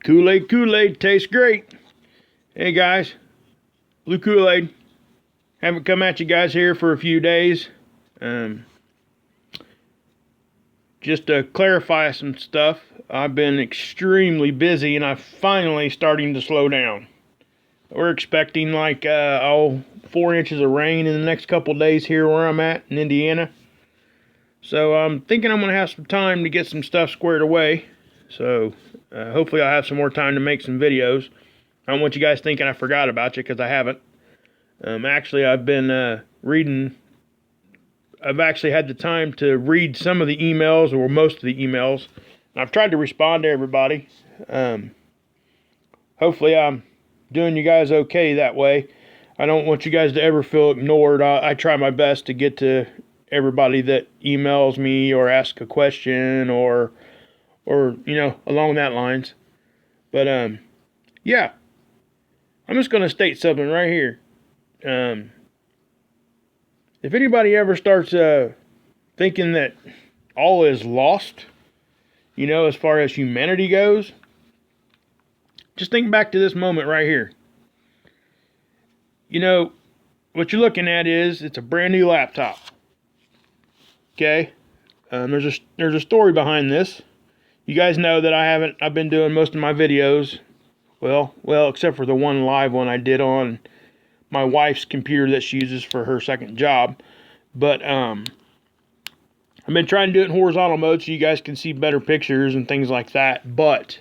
Kool-Aid tastes great. Hey guys, blue Kool-Aid. Haven't come at you guys here for a few days. Just to clarify some stuff, I've been extremely busy and I'm finally starting to slow down. We're expecting like 4 inches of rain in the next couple days here where I'm at in Indiana. So I'm thinking I'm going to have some time to get some stuff squared away. So hopefully I'll have some more time to make some videos. I don't want you guys thinking I forgot about you, because I haven't. Actually, I've been reading. I've actually had the time to read some of the emails, or most of the emails. I've tried to respond to everybody. Hopefully I'm doing you guys okay that way. I don't want you guys to ever feel ignored. I try my best to get to everybody that emails me or asks a question or along that lines. But yeah, I'm just going to state something right here. If anybody ever starts thinking that all is lost, as far as humanity goes, just think back to this moment right here. What you're looking at it's a brand new laptop. Okay? There's a story behind this. You guys know that I've been doing most of my videos, well, except for the one live one I did on my wife's computer that she uses for her second job. But I've been trying to do it in horizontal mode so you guys can see better pictures and things like that. But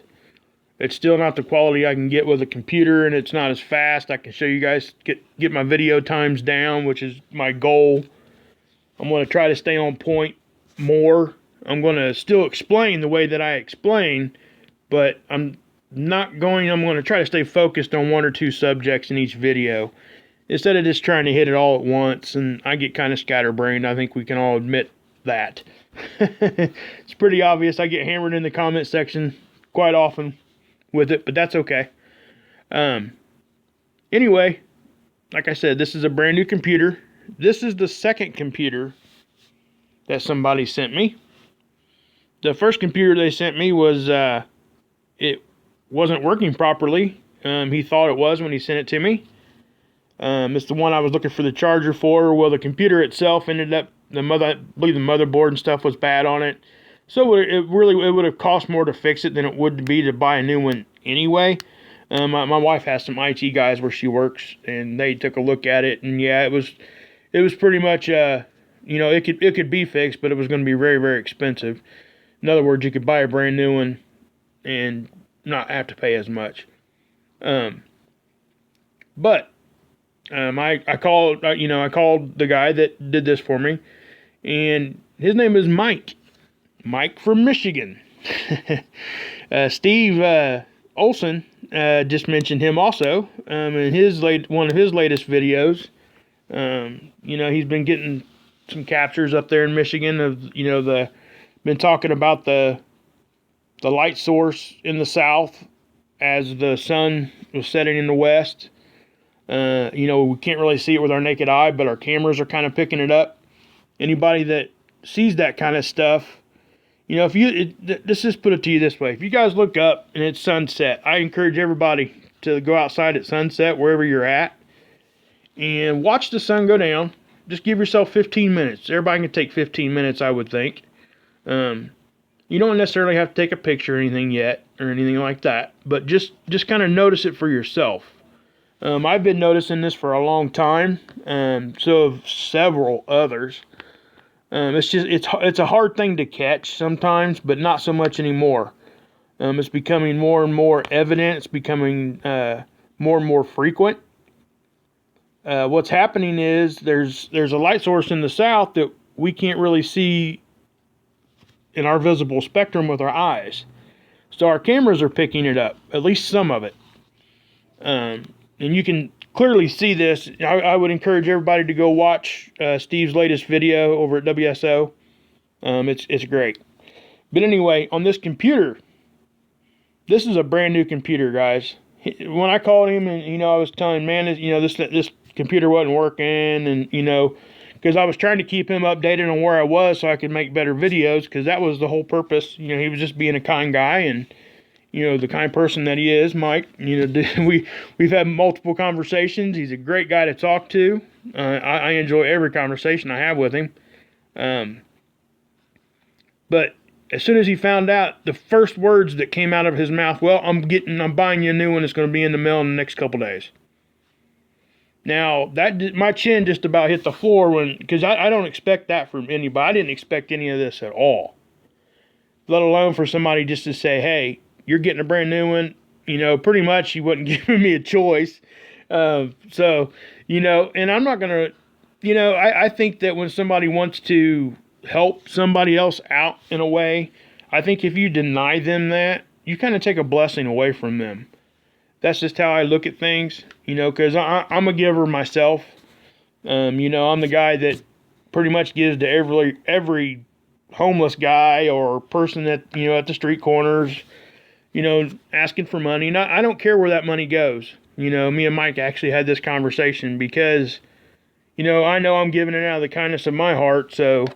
it's still not the quality I can get with a computer, and it's not as fast. I can show you guys, get my video times down, which is my goal. I'm going to try to stay on point more. I'm going to still explain the way that I explain, but I'm going to try to stay focused on one or two subjects in each video, instead of just trying to hit it all at once. And I get kind of scatterbrained. I think we can all admit that. It's pretty obvious. I get hammered in the comment section quite often with it, but that's okay. Anyway, like I said, this is a brand new computer. This is the second computer that somebody sent me. The first computer they sent me was, it wasn't working properly. He thought it was when he sent it to me. It's the one I was looking for the charger for. Well, the computer itself ended up, I believe the motherboard and stuff was bad on it. So it would have cost more to fix it than it would be to buy a new one anyway. My wife has some IT guys where she works, and they took a look at it, and yeah, it was pretty much, it could be fixed, but it was going to be very, very expensive. In other words, you could buy a brand new one and not have to pay as much. I called the guy that did this for me, and his name is Mike from Michigan. Steve Olson just mentioned him also in one of his latest videos. He's been getting some captures up there in Michigan of been talking about the light source in the south as the sun was setting in the west. We can't really see it with our naked eye, but our cameras are kind of picking it up. Anybody that sees that kind of stuff, let's just put it to you this way. If you guys look up and it's sunset, I encourage everybody to go outside at sunset, wherever you're at, and watch the sun go down. Just give yourself 15 minutes. Everybody can take 15 minutes, I would think. You don't necessarily have to take a picture or anything yet, or anything like that, but just kind of notice it for yourself. I've been noticing this for a long time, so have several others. It's a hard thing to catch sometimes, but not so much anymore. It's becoming more and more evident. It's becoming more and more frequent. What's happening is there's a light source in the south that we can't really see in our visible spectrum with our eyes. So our cameras are picking it up, at least some of it. And you can clearly see this. I would encourage everybody to go watch Steve's latest video over at WSO. It's great. But anyway, on this computer, this is a brand new computer, guys. When I called him and, I was telling him, man, this computer wasn't working, and, because I was trying to keep him updated on where I was so I could make better videos, because that was the whole purpose. He was just being a kind guy, and, the kind person that he is, Mike. We've had multiple conversations. He's a great guy to talk to. I enjoy every conversation I have with him. But as soon as he found out, the first words that came out of his mouth, well, I'm buying you a new one. It's going to be in the mail in the next couple days. Now, my chin just about hit the floor because I don't expect that from anybody. I didn't expect any of this at all. Let alone for somebody just to say, hey, you're getting a brand new one. Pretty much he wasn't giving me a choice. And I'm not going to, I think that when somebody wants to help somebody else out in a way, I think if you deny them that, you kind of take a blessing away from them. That's just how I look at things, because I'm a giver myself. I'm the guy that pretty much gives to every homeless guy or person that, at the street corners, asking for money. I don't care where that money goes. Me and Mike actually had this conversation because, I know I'm giving it out of the kindness of my heart. So,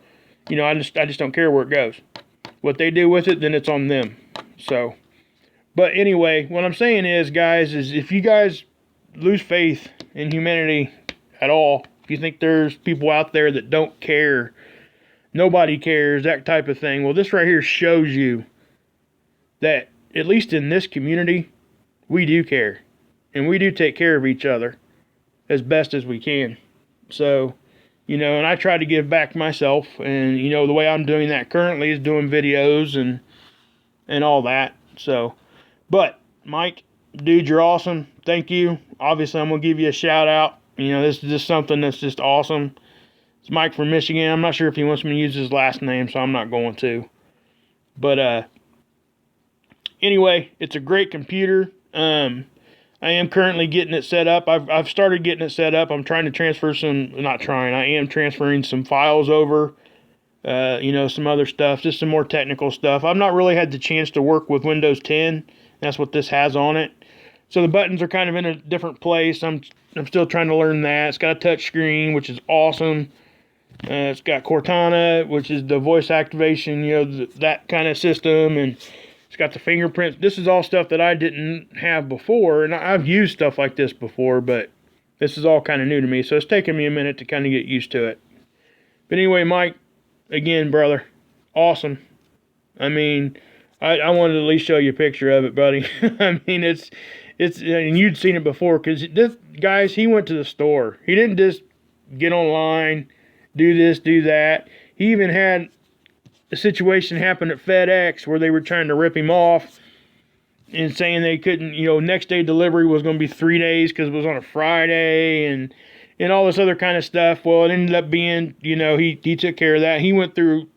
I just don't care where it goes. What they do with it, then it's on them. So, but anyway, what I'm saying is, guys, is if you guys lose faith in humanity at all, if you think there's people out there that don't care, nobody cares, that type of thing, well, this right here shows you that, at least in this community, we do care. And we do take care of each other as best as we can. So, and I try to give back myself. And, the way I'm doing that currently is doing videos and all that. So, but, Mike, dude, you're awesome. Thank you. Obviously, I'm going to give you a shout out. This is just something that's just awesome. It's Mike from Michigan. I'm not sure if he wants me to use his last name, so I'm not going to. But, anyway, it's a great computer. I am currently getting it set up. I've started getting it set up. I'm trying to transfer I am transferring some files over, some other stuff, just some more technical stuff. I've not really had the chance to work with Windows 10. That's what this has on it. So the buttons are kind of in a different place. I'm still trying to learn that. It's got a touch screen, which is awesome. It's got Cortana, which is the voice activation, that kind of system, and it's got the fingerprints. This is all stuff that I didn't have before, and I've used stuff like this before, but this is all kind of new to me, so it's taken me a minute to kind of get used to it. But anyway, Mike, again, brother, awesome. I mean, I wanted to at least show you a picture of it, buddy. I mean, it's, and you'd seen it before, because this, guys, he went to the store. He didn't just get online, do this, do that. He even had a situation happen at FedEx where they were trying to rip him off and saying they couldn't, next day delivery was going to be 3 days because it was on a Friday and all this other kind of stuff. Well, it ended up being, he took care of that. He went through,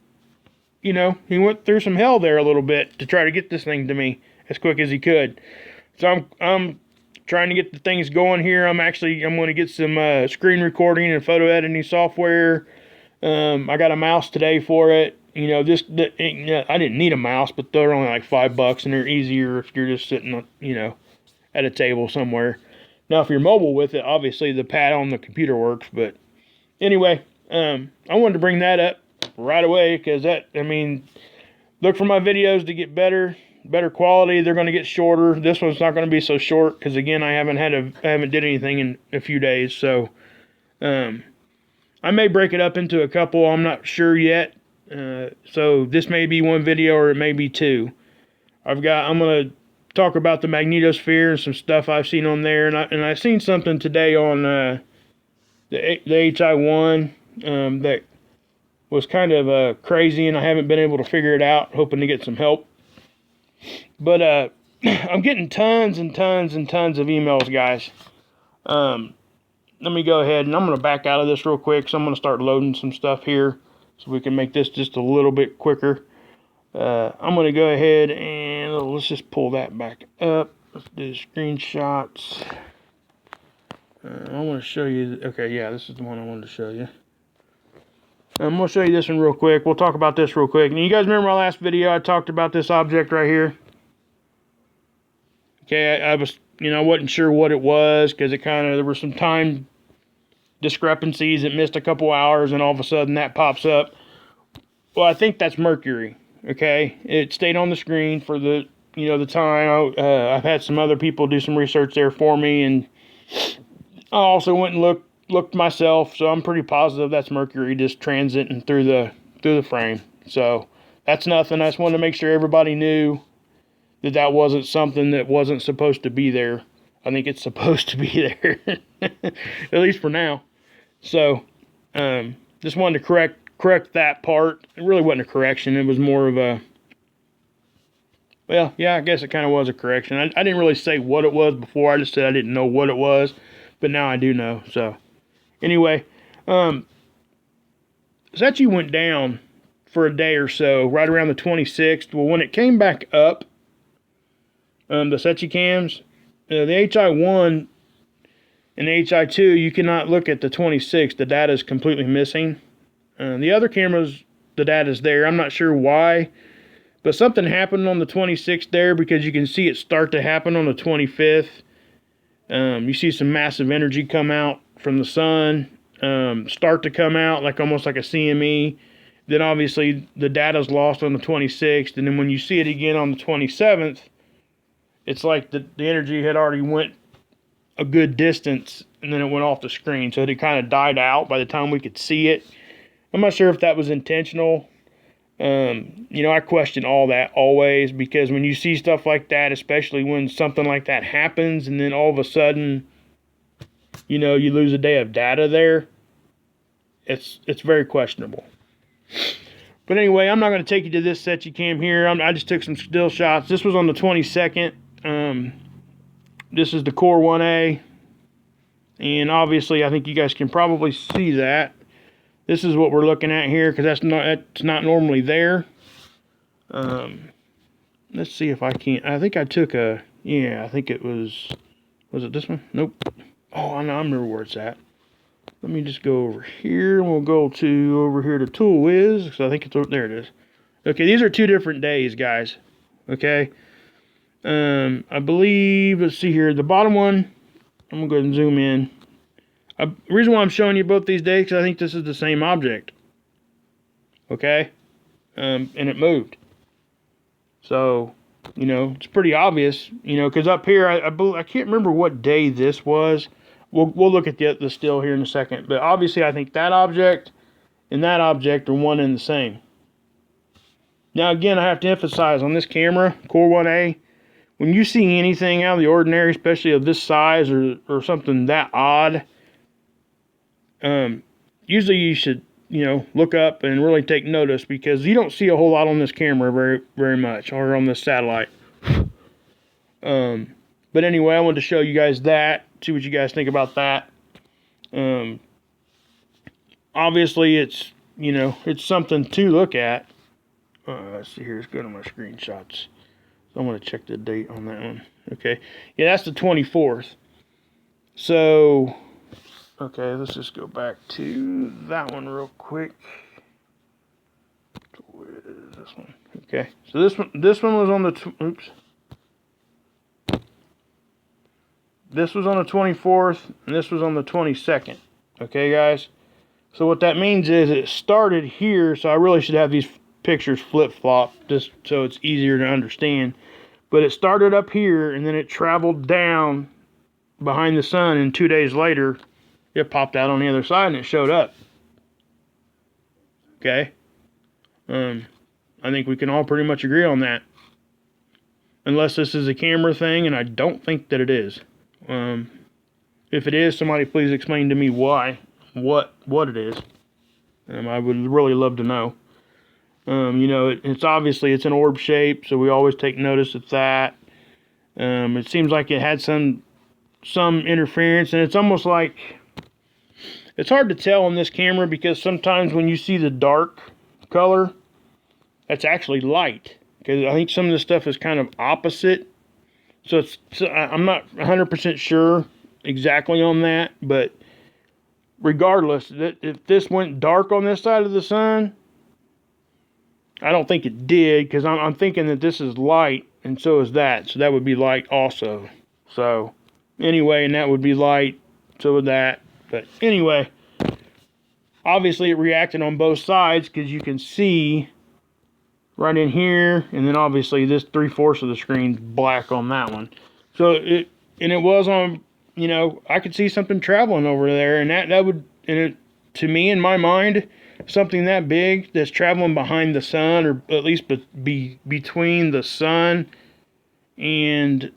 he went through some hell there a little bit to try to get this thing to me as quick as he could. So I'm trying to get the things going here. I'm going to get some screen recording and photo editing software. I got a mouse today for it. I didn't need a mouse, but they're only like $5 and they're easier if you're just sitting, at a table somewhere. Now, if you're mobile with it, obviously the pad on the computer works, but anyway, I wanted to bring that up right away because look for my videos to get better quality. They're going to get shorter. This one's not going to be so short because, again, I haven't did anything in a few days, so I may break it up into a couple. I'm not sure yet. So this may be one video or it may be two. I'm going to talk about the magnetosphere and some stuff I've seen on there. And I seen something today on the HI1 that was kind of crazy, and I haven't been able to figure it out, hoping to get some help. But I'm getting tons and tons and tons of emails, guys. Let me go ahead, and I'm going to back out of this real quick, so I'm going to start loading some stuff here so we can make this just a little bit quicker. I'm going to go ahead and let's just pull that back up. Let's do screenshots. I want to show you. Okay, yeah, this is the one I wanted to show you. I'm going to show you this one real quick. We'll talk about this real quick. And you guys remember my last video? I talked about this object right here. Okay, I was, I wasn't sure what it was because there were some time discrepancies. It missed a couple hours, and all of a sudden that pops up. Well, I think that's Mercury. Okay, it stayed on the screen for the you know, the time. I've had some other people do some research there for me, and I also went and looked myself, so I'm pretty positive that's Mercury just transiting through the frame. So that's nothing. I just wanted to make sure everybody knew that wasn't something that wasn't supposed to be there. I think it's supposed to be there, at least for now. So just wanted to correct that part. It really wasn't a correction. It was more of a, well, yeah, I guess it kind of was a correction. I didn't really say what it was before. I just said I didn't know what it was, but now I do know. So anyway, SECCHI went down for a day or so, right around the 26th. Well, when it came back up, the SECCHI cams, the HI1 and the HI2, you cannot look at the 26th. The data is completely missing. The other cameras, the data is there. I'm not sure why, but something happened on the 26th there, because you can see it start to happen on the 25th. You see some massive energy come out from the sun, start to come out like almost like a CME. Then obviously the data's lost on the 26th, and then when you see it again on the 27th, it's like the energy had already went a good distance, and then it went off the screen. So it kind of died out by the time we could see it. I'm not sure if that was intentional. You know, I question all that always, because when you see stuff like that, especially when something like that happens, and then all of a sudden, you know, you lose a day of data there, it's very questionable. But anyway, I'm not going to take you to this SECCHI cam here. I just took some still shots. This was on the 22nd. This is the Core 1A. And obviously, I think you guys can probably see that. This is what we're looking at here, because that's not normally there. Let's see if I can't. I think I took a, yeah, I think it was it this one? Nope. Oh, I remember where it's at. Let me just go over here, and we'll go to over here to Tool Wiz, because I think it's over there. It is. Okay, these are two different days, guys. Okay. I believe, let's see here, the bottom one, I'm gonna go ahead and zoom in. The reason why I'm showing you both these days, because I think this is the same object. Okay? And it moved. So, you know, it's pretty obvious, you know, because up here, I can't remember what day this was. We'll look at the still here in a second. But obviously, I think that object and that object are one and the same. Now, again, I have to emphasize on this camera, Core 1A, when you see anything out of the ordinary, especially of this size or something that odd, usually you should, you know, look up and really take notice, because you don't see a whole lot on this camera very much, or on this satellite. But anyway, I wanted to show you guys that, see what you guys think about that. Obviously, it's, you know, it's something to look at. Let's see here, let's go to my screenshots. So I'm going to check the date on that one. Okay, yeah, that's the 24th. So, okay, let's just go back to that one real quick. Where is this one? Okay, so this one was on the oops. This was on the 24th, and this was on the 22nd. Okay, guys. So what that means is it started here, so I really should have these pictures flip-flop just so it's easier to understand. But it started up here, and then it traveled down behind the sun, and 2 days later, it popped out on the other side, and it showed up. Okay? I think we can all pretty much agree on that. Unless this is a camera thing, and I don't think that it is. If it is, somebody please explain to me why, what it is. I would really love to know. You know, it's obviously it's an orb shape, so we always take notice of that. It seems like it had some interference, and it's almost like, it's hard to tell on this camera, because sometimes when you see the dark color, that's actually light, because I think some of this stuff is kind of opposite. So I'm not 100% sure exactly on that, but regardless, if this went dark on this side of the sun, I don't think it did, because I'm thinking that this is light, and so is that. So that would be light also. So anyway, and that would be light, so would that. But anyway, obviously it reacted on both sides, because you can see right in here, and then obviously this 3/4 of the screen's black on that one. So it was on, you know, I could see something traveling over there, and that would, and it, to me, in my mind, something that big that's traveling behind the sun, or at least be between the sun and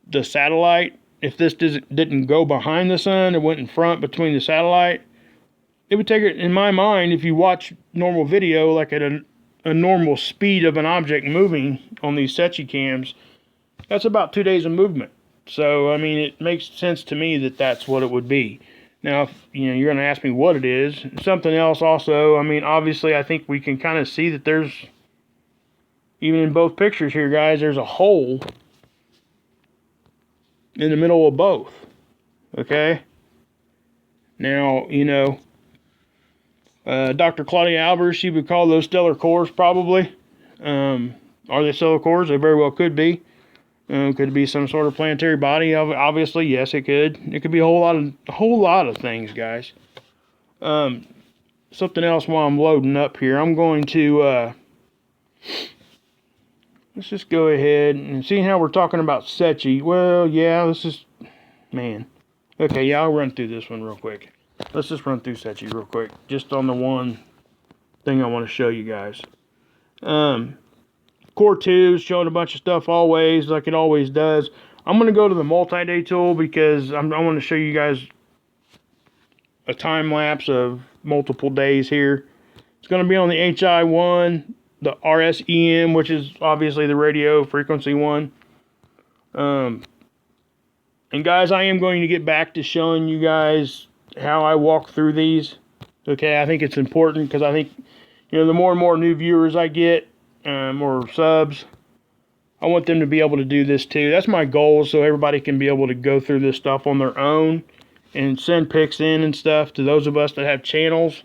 the satellite. If this didn't go behind the sun, it went in front between the satellite, it would take it, in my mind, if you watch normal video, like at a normal speed of an object moving on these SECCHI cams, that's about 2 days of movement. So, I mean, it makes sense to me that that's what it would be. Now, if, you know, you're going to ask me what it is. Something else also, I mean, obviously, I think we can kind of see that there's, even in both pictures here, guys, there's a hole in the middle of both. Okay? Now, you know, Dr. Claudia Albers, she would call those stellar cores, probably. Are they stellar cores? They very well could be. Could it be some sort of planetary body? Obviously, yes, it could. It could be a whole lot of things, guys. Something else while I'm loading up here. I'm going to let's just go ahead and see how we're talking about SECCHI. Well, yeah, this is, man. Okay, yeah, I'll run through this one real quick. Let's just run through SECCHI real quick, just on the one thing I want to show you guys. Core 2 is showing a bunch of stuff always, like it always does. I'm going to go to the multi-day tool because I want to show you guys a time lapse of multiple days here. It's going to be on the HI1, the RSEM, which is obviously the radio frequency one. And guys, I am going to get back to showing you guys how I walk through these. Okay, I think it's important because I think, you know, the more and more new viewers I get, or subs, I want them to be able to do this too. That's my goal, so everybody can be able to go through this stuff on their own and send pics in and stuff to those of us that have channels,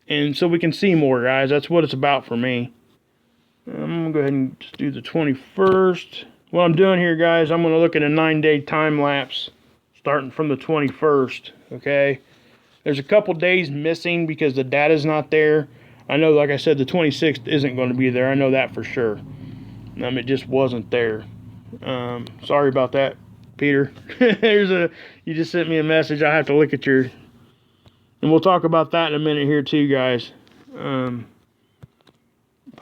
and so we can see more, guys. That's what it's about for me. I'm gonna go ahead and just do the 21st. What I'm doing here, guys, I'm gonna look at a 9-day time lapse starting from the 21st. Okay, there's a couple days missing because the data's not there. I know, like I said, the 26th isn't going to be there. I know that for sure. It just wasn't there. Sorry about that, Peter. You just sent me a message. I have to look at your, and we'll talk about that in a minute here too, guys. Talk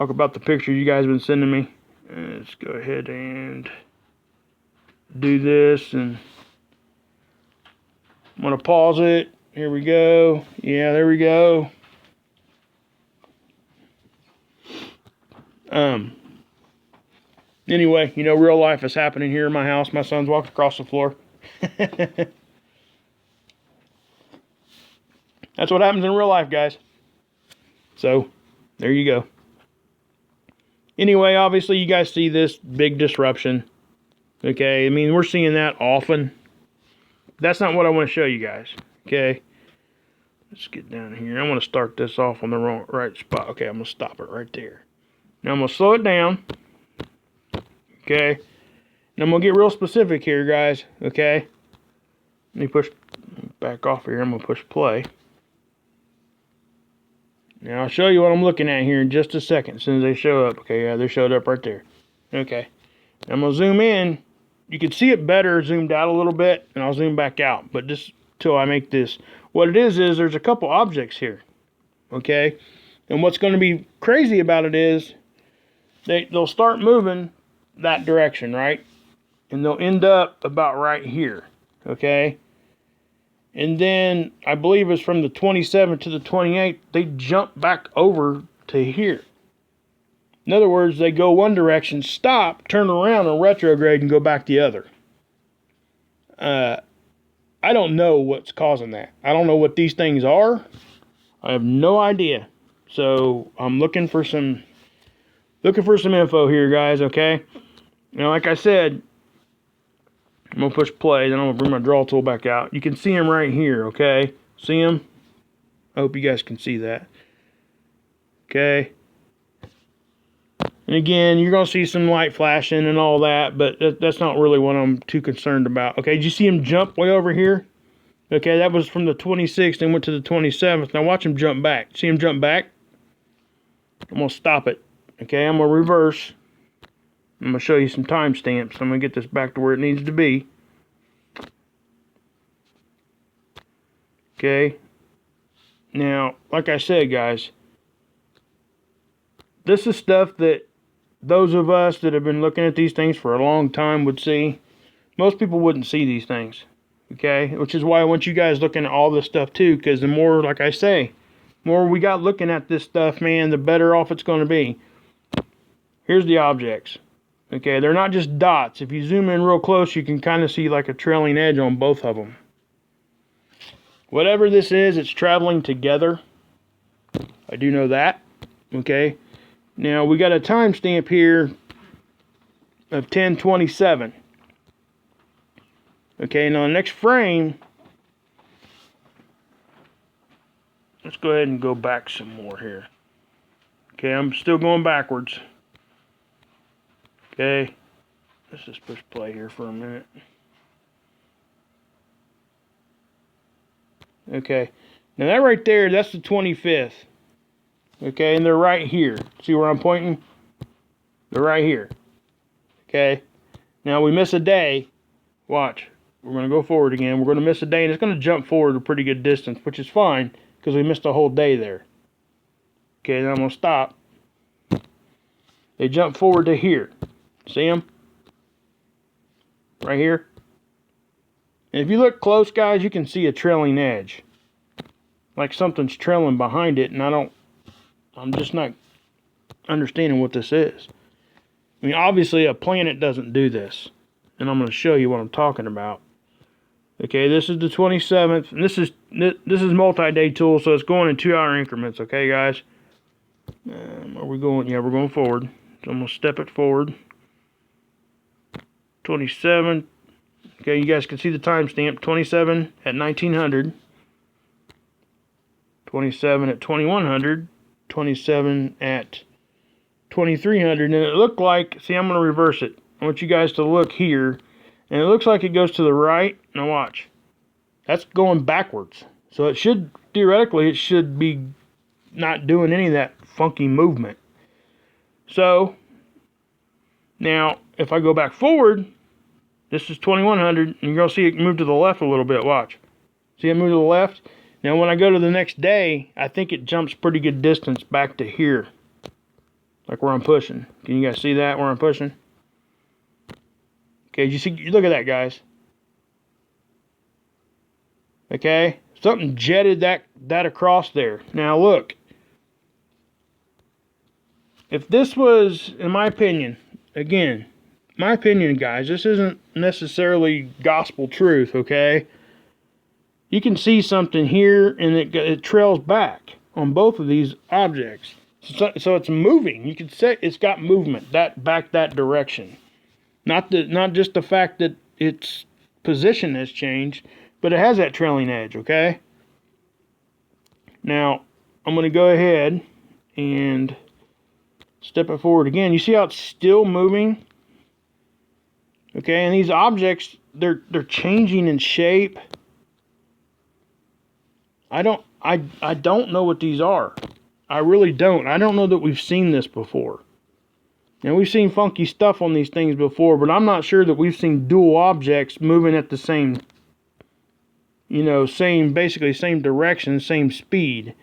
about the pictures you guys have been sending me. Let's go ahead and do this, and I'm going to pause it. Here we go. Yeah, there we go. Anyway, you know, real life is happening here in my house. My son's walked across the floor. That's what happens in real life, guys. So, there you go. Anyway, obviously, you guys see this big disruption. Okay, I mean, we're seeing that often. That's not what I want to show you guys. Okay, let's get down here. I want to start this off on the right spot. Okay, I'm going to stop it right there. Now I'm going to slow it down. Okay. And I'm going to get real specific here, guys. Okay. Let me push back off here. I'm going to push play. Now I'll show you what I'm looking at here in just a second as soon as they show up. Okay, yeah, they showed up right there. Okay. Now I'm going to zoom in. You can see it better zoomed out a little bit, and I'll zoom back out. But just till I make this. What it is there's a couple objects here. Okay. And what's going to be crazy about it is they'll start moving that direction, right? And they'll end up about right here, okay? And then, I believe it's from the 27th to the 28th, they jump back over to here. In other words, they go one direction, stop, turn around, and retrograde and go back the other. I don't know what's causing that. I don't know what these things are. I have no idea. So, I'm looking for some info here, guys, okay? Now, like I said, I'm going to push play, then I'm going to bring my draw tool back out. You can see them right here, okay? See them? I hope you guys can see that. Okay? And again, you're going to see some light flashing and all that, but that's not really what I'm too concerned about. Okay, did you see him jump way over here? Okay, that was from the 26th and went to the 27th. Now watch him jump back. See him jump back? I'm going to stop it. Okay, I'm going to reverse. I'm going to show you some timestamps. I'm going to get this back to where it needs to be. Okay. Now, like I said, guys, this is stuff that those of us that have been looking at these things for a long time would see. Most people wouldn't see these things. Okay, which is why I want you guys looking at all this stuff too, because the more, like I say, more we got looking at this stuff, man, the better off it's going to be. Here's the objects. Okay, they're not just dots. If you zoom in real close, you can kind of see like a trailing edge on both of them. Whatever this is, it's traveling together. I do know that. Okay, now we got a timestamp here of 1027. Okay, now the next frame, let's go ahead and go back some more here. Okay, I'm still going backwards. Okay, let's just push play here for a minute. Okay, now that right there, that's the 25th. Okay, and they're right here. See where I'm pointing? They're right here. Okay, now we miss a day. Watch. We're going to go forward again. We're going to miss a day, and it's going to jump forward a pretty good distance, which is fine, because we missed a whole day there. Okay, then I'm going to stop. They jump forward to here. See them? Right here. And if you look close, guys, you can see a trailing edge. Like something's trailing behind it, and I'm just not understanding what this is. I mean, obviously a planet doesn't do this. And I'm going to show you what I'm talking about. Okay, this is the 27th, and this is multi-day tool, so it's going in 2-hour increments. Okay, guys. Are we going? Yeah, we're going forward. So I'm gonna step it forward. 27. Okay, you guys can see the timestamp. 27 at 1900. 27 at 2100. 27 at 2300, and it looked like. See, I'm gonna reverse it. I want you guys to look here. And it looks like it goes to the right. Now watch. That's going backwards. So it should, theoretically, it should be not doing any of that funky movement. So, now, if I go back forward, this is 2100, and you're going to see it move to the left a little bit. Watch. See it move to the left? Now, when I go to the next day, I think it jumps pretty good distance back to here. Like where I'm pushing. Can you guys see that, where I'm pushing? Okay, you see, look at that, guys. Okay, something jetted that across there. Now look, if this was, in my opinion, again, my opinion, guys, this isn't necessarily gospel truth. Okay, you can see something here, and it trails back on both of these objects. So it's moving. You can say it's got movement back that direction. Not just the fact that its position has changed, but it has that trailing edge, okay? Now, I'm going to go ahead and step it forward again. You see how it's still moving? Okay, and these objects, they're changing in shape. I don't know what these are. I really don't. I don't know that we've seen this before. Now, we've seen funky stuff on these things before, but I'm not sure that we've seen dual objects moving at the same, basically same direction, same speed.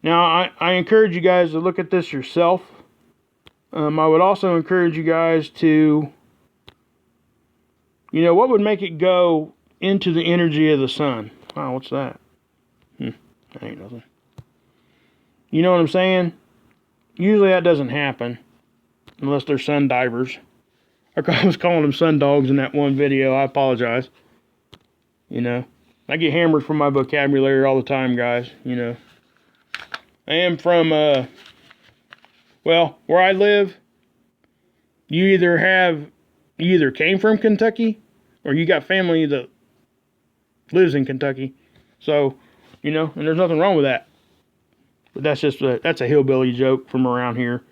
Now, I encourage you guys to look at this yourself. I would also encourage you guys to, what would make it go into the energy of the sun? Wow, what's that? That ain't nothing. You know what I'm saying? Usually that doesn't happen. Unless they're sun divers. I was calling them sun dogs in that one video. I apologize. I get hammered for my vocabulary all the time, guys. I am from, where I live, you either came from Kentucky, or you got family that lives in Kentucky. So, and there's nothing wrong with that. But that's a hillbilly joke from around here.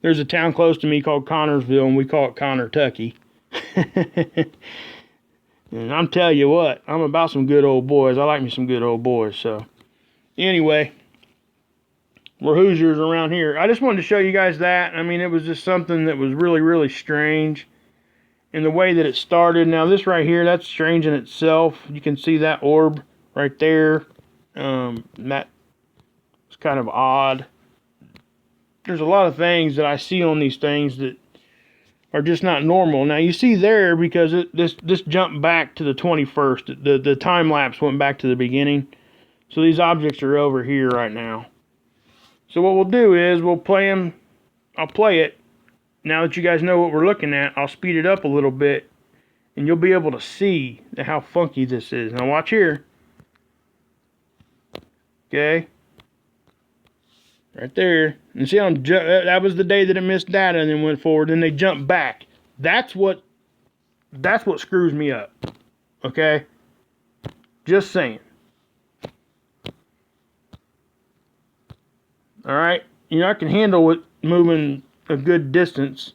There's a town close to me called Connorsville, and we call it Conner-tucky. And I'm telling you what, I'm about some good old boys. I like me some good old boys. So, anyway, We're Hoosiers around here. I just wanted to show you guys that. I mean, it was just something that was really, really strange in the way that it started. Now, this right here, that's strange in itself. You can see that orb right there. That's kind of odd. There's a lot of things that I see on these things that are just not normal. Now, you see there, because this jumped back to the 21st. The time lapse went back to the beginning. So these objects are over here right now. So what we'll do is we'll play them. I'll play it. Now that you guys know what we're looking at, I'll speed it up a little bit, and you'll be able to see how funky this is. Now watch here. Okay. Right there. And see how that was the day that it missed data and then went forward. Then they jumped back. That's what screws me up. Okay? Just saying. Alright? You know, I can handle it moving a good distance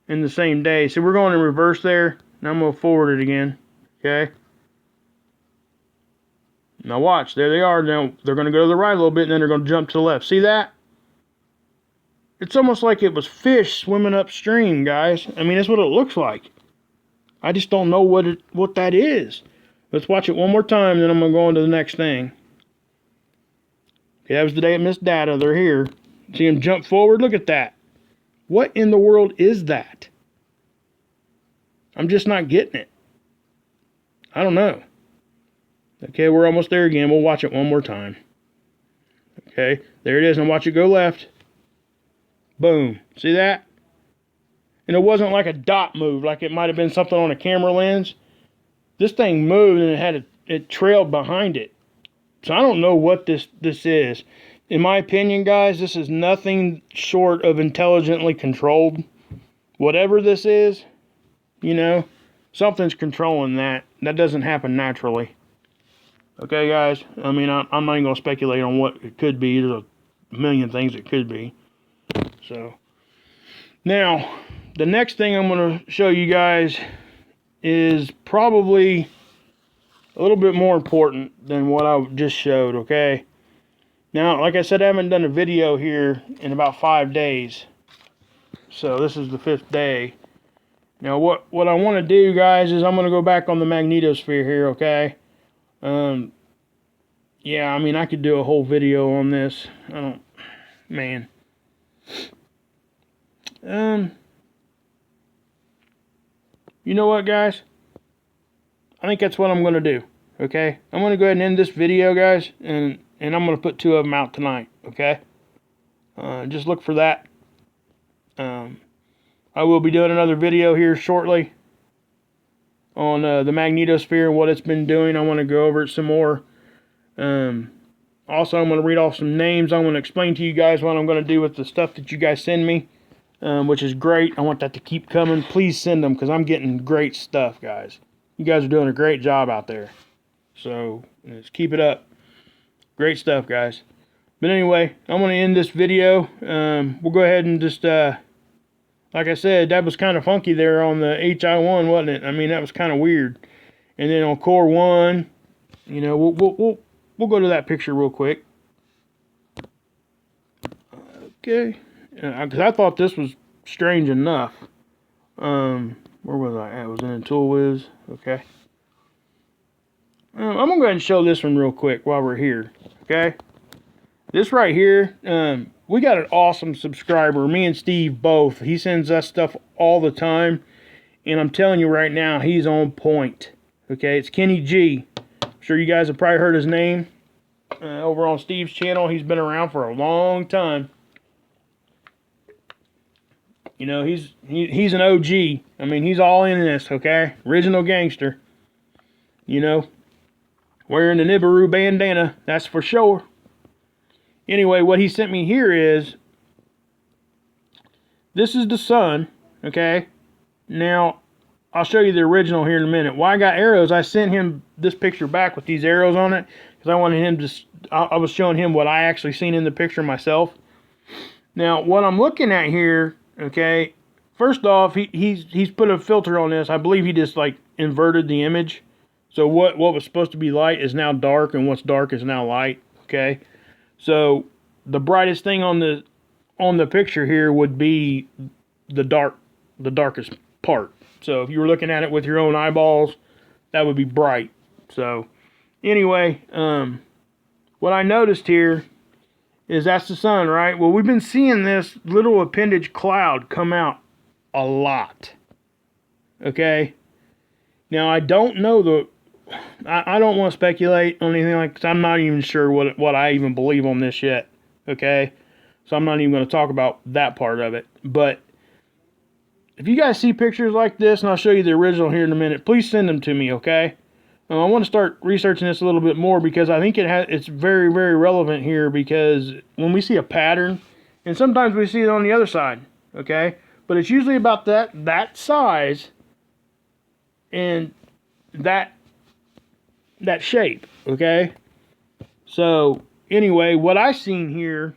in the same day. So we're going in reverse there. Now I'm going to forward it again. Okay? Now watch, there they are. Now they're going to go to the right a little bit, and then they're going to jump to the left. See that? It's almost like it was fish swimming upstream, guys. I mean, that's what it looks like. I just don't know what that is. Let's watch it one more time, then I'm going to go on to the next thing. Okay, that was the day it missed data. They're here. See them jump forward? Look at that. What in the world is that? I'm just not getting it. I don't know. Okay, we're almost there again. We'll watch it one more time. Okay, there it is. And watch it go left. Boom. See that? And it wasn't like a dot move, like it might have been something on a camera lens. This thing moved, and it trailed behind it. So I don't know what this is. In my opinion, guys, this is nothing short of intelligently controlled. Whatever this is, you know, something's controlling that. That doesn't happen naturally. Okay, guys? I mean, I'm not even going to speculate on what it could be. There's a million things it could be. So, now, the next thing I'm going to show you guys is probably a little bit more important than what I just showed, okay? Now, like I said, I haven't done a video here in about 5 days. So, this is the 5th day. Now, what I want to do, guys, is I'm going to go back on the magnetosphere here, okay? Yeah, I mean, I could do a whole video on this. Man. You know what, guys? I think that's what I'm going to do, okay? I'm going to go ahead and end this video, guys, and I'm going to put 2 of them out tonight, okay? Just look for that. I will be doing another video here shortly on the magnetosphere and what it's been doing. I want to go over it some more. Also, I'm going to read off some names. I'm going to explain to you guys what I'm going to do with the stuff that you guys send me, which is great. I want that to keep coming. Please send them, because I'm getting great stuff, guys. You guys are doing a great job out there. So, let's keep it up. Great stuff, guys. But anyway, I'm going to end this video. We'll go ahead and just, like I said, that was kind of funky there on the HI1, wasn't it? I mean, that was kind of weird. And then on core 1, you know, we'll go to that picture real quick. Okay. Because I thought this was strange enough. Where was I at? Was it in ToolWiz? Okay. I'm going to go ahead and show this one real quick while we're here. Okay. This right here, we got an awesome subscriber. Me and Steve both. He sends us stuff all the time. And I'm telling you right now, he's on point. Okay. It's Kenny G. I'm sure you guys have probably heard his name. Over on Steve's channel. He's been around for a long time. You know, he's an OG. I mean, he's all in this, okay? Original gangster. You know, wearing the Nibiru bandana, that's for sure. Anyway, what he sent me here is, this is the sun, okay? Now, I'll show you the original here in a minute. Why I got arrows, I sent him this picture back with these arrows on it, because I wanted him to, I was showing him what I actually seen in the picture myself. Now, what I'm looking at here, okay, first off, he's put a filter on this. I believe he just like inverted the image. So what was supposed to be light is now dark, and what's dark is now light, okay? So the brightest thing on the picture here would be the darkest part. So if you were looking at it with your own eyeballs, that would be bright. So anyway, what I noticed here is that's the sun, right? Well, we've been seeing this little appendage cloud come out a lot. Okay? Now, I don't know I don't want to speculate on anything like, because I'm not even sure what I even believe on this yet. Okay? So I'm not even going to talk about that part of it. But if you guys see pictures like this, and I'll show you the original here in a minute, please send them to me, okay? I want to start researching this a little bit more, because I think it's very, very relevant here, because when we see a pattern, and sometimes we see it on the other side, okay? But it's usually about that size and that shape, okay? So anyway, what I seen here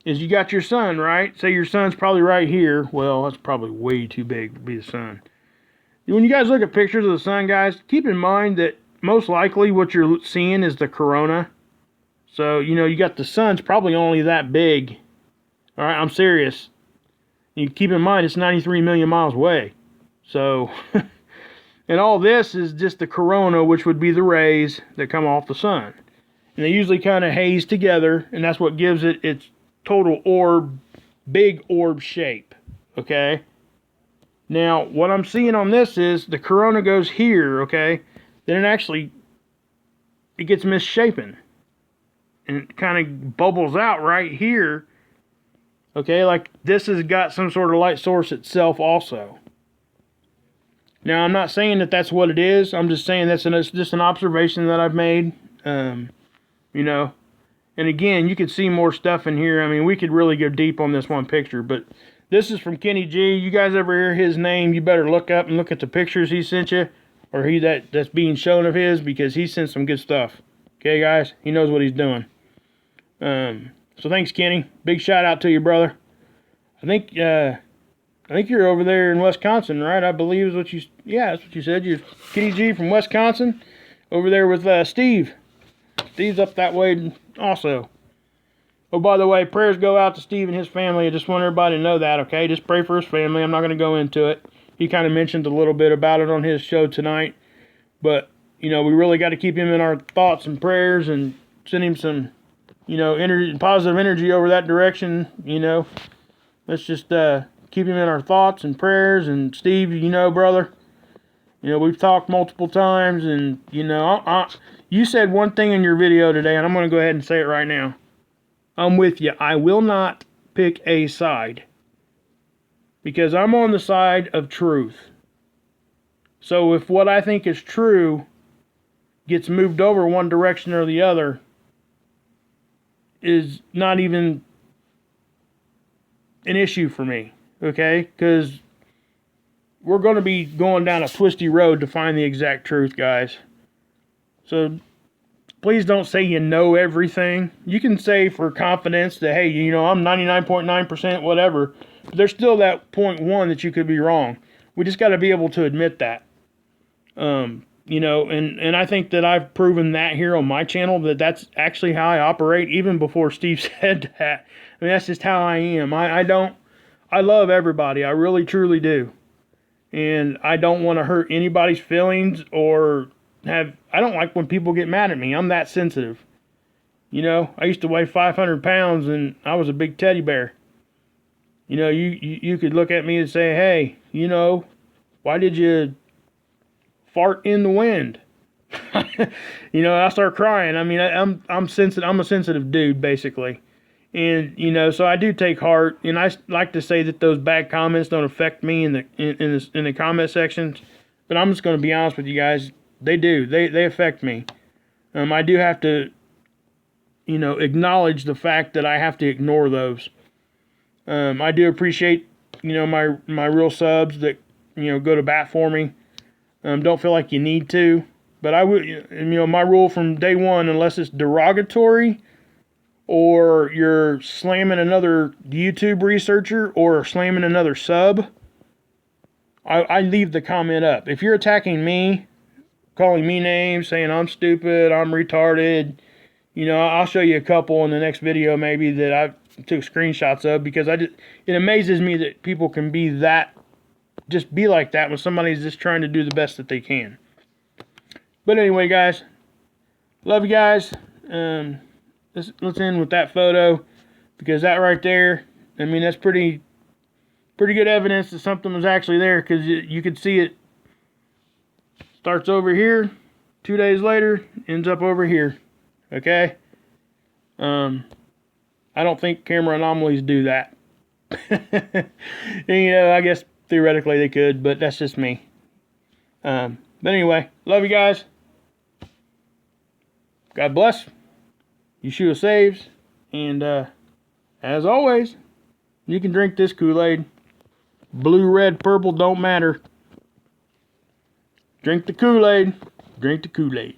is you got your sun, right? Say your sun's probably right here. Well, that's probably way too big to be the sun. When you guys look at pictures of the sun, guys, keep in mind that most likely what you're seeing is the corona. So, you know, you got the sun's probably only that big. All right, I'm serious. You keep in mind it's 93 million miles away. So, and all this is just the corona, which would be the rays that come off the sun. And they usually kind of haze together, and that's what gives it its total orb, big orb shape, okay? Now, what I'm seeing on this is the corona goes here, okay? Then it gets misshapen. And it kind of bubbles out right here, okay? Like this has got some sort of light source itself also. Now, I'm not saying that that's what it is. I'm just saying that's just an observation that I've made, you know. And again, you can see more stuff in here. I mean, we could really go deep on this one picture, but this is from Kenny G. You guys ever hear his name, you better look up and look at the pictures he sent you, or that's being shown of his, because he sent some good stuff. Okay, guys? He knows what he's doing. So thanks, Kenny. Big shout out to you, brother. I think you're over there in Wisconsin, right? I believe is what you... Yeah, that's what you said. You're Kenny G from Wisconsin, over there with Steve. Steve's up that way also. Oh, by the way, prayers go out to Steve and his family. I just want everybody to know that, okay? Just pray for his family. I'm not going to go into it. He kind of mentioned a little bit about it on his show tonight. But, you know, we really got to keep him in our thoughts and prayers and send him some, you know, positive energy over that direction, you know. Let's just keep him in our thoughts and prayers. And Steve, you know, brother, you know, we've talked multiple times. And, you know, you said one thing in your video today, and I'm going to go ahead and say it right now. I'm with you. I will not pick a side, because I'm on the side of truth. So if what I think is true gets moved over one direction or the other, is not even an issue for me, okay? Because we're going to be going down a twisty road to find the exact truth, guys. So please don't say you know everything. You can say for confidence that, hey, you know, I'm 99.9% whatever. But there's still that 0.1 that you could be wrong. We just got to be able to admit that. You know, and I think that I've proven that here on my channel, that that's actually how I operate, even before Steve said that. I mean, that's just how I am. I love everybody. I really, truly do. And I don't want to hurt anybody's feelings or I don't like when people get mad at me. I'm that sensitive. You know, I used to weigh 500 pounds and I was a big teddy bear. You know, you could look at me and say, hey, you know, why did you fart in the wind? You know, I start crying. I mean, I'm sensitive. I'm a sensitive dude, basically. And, you know, so I do take heart, and I like to say that those bad comments don't affect me in the comment sections. But I'm just going to be honest with you guys. They do. They affect me. I do have to, you know, acknowledge the fact that I have to ignore those. I do appreciate, you know, my real subs that, you know, go to bat for me. Don't feel like you need to. But I would, you know, my rule from day one, unless it's derogatory or you're slamming another YouTube researcher or slamming another sub, I leave the comment up. If you're attacking me, calling me names, saying I'm stupid, I'm retarded, You know, I'll show you a couple in the next video maybe that I took screenshots of, because it amazes me that people can be like that when somebody's just trying to do the best that they can. But anyway, guys, love you guys. Let's end with that photo, because that right there, I mean, that's pretty good evidence that something was actually there, because you could see it starts over here, 2 days later, ends up over here. Okay? I don't think camera anomalies do that. You know, I guess theoretically they could, but that's just me. But anyway, love you guys. God bless. Yeshua saves. And as always, you can drink this Kool-Aid. Blue, red, purple, don't matter. Drink the Kool-Aid. Drink the Kool-Aid.